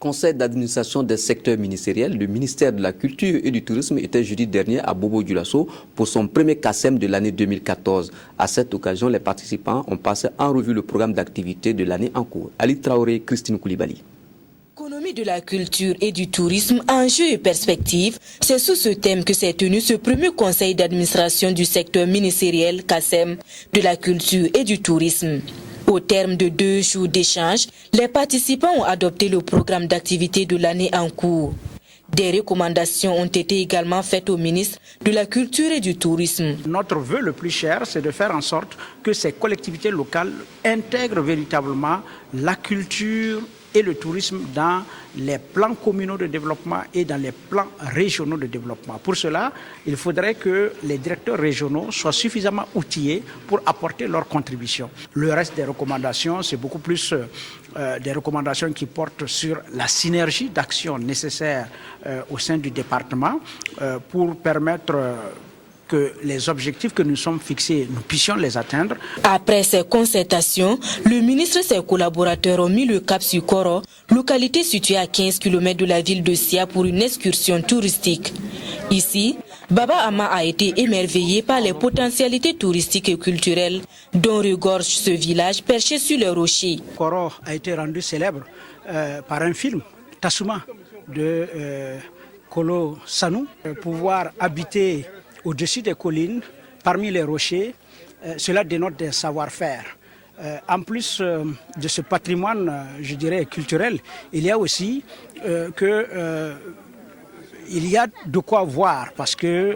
Conseil d'administration des secteurs ministériels, le ministère de la Culture et du Tourisme était jeudi dernier à Bobo-Dioulasso pour son premier CACEM de l'année 2014. À cette occasion, les participants ont passé en revue le programme d'activité de l'année en cours. Ali Traoré, Christine Koulibaly. Économie de la culture et du tourisme, enjeux et perspectives, c'est sous ce thème que s'est tenu ce premier conseil d'administration du secteur ministériel CACEM de la culture et du tourisme. Au terme de 2 jours d'échange, les participants ont adopté le programme d'activité de l'année en cours. Des recommandations ont été également faites au ministre de la Culture et du Tourisme. Notre vœu le plus cher, c'est de faire en sorte que ces collectivités locales intègrent véritablement la culture et le tourisme dans les plans communaux de développement et dans les plans régionaux de développement. Pour cela, il faudrait que les directeurs régionaux soient suffisamment outillés pour apporter leur contribution. Le reste des recommandations, c'est beaucoup plus des recommandations qui portent sur la synergie d'actions nécessaires au sein du département pour permettre que les objectifs que nous sommes fixés, nous puissions les atteindre. Après ces concertations, le ministre et ses collaborateurs ont mis le cap sur Koro, localité située à 15 km de la ville de Sia pour une excursion touristique. Ici, Baba Ama a été émerveillé par les potentialités touristiques et culturelles dont regorge ce village perché sur les rochers. Koro a été rendu célèbre par un film, Tasuma, de Kolo Sanou. Pouvoir habiter au-dessus des collines, parmi les rochers, cela dénote des savoir-faire. En plus de ce patrimoine, je dirais, culturel, il y a aussi il y a de quoi voir parce que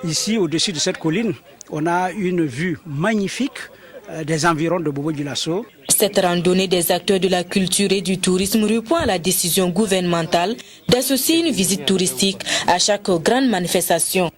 ici, au-dessus de cette colline, on a une vue magnifique des environs de Bobo-Dioulasso. Cette randonnée des acteurs de la culture et du tourisme répond à la décision gouvernementale d'associer une visite touristique à chaque grande manifestation.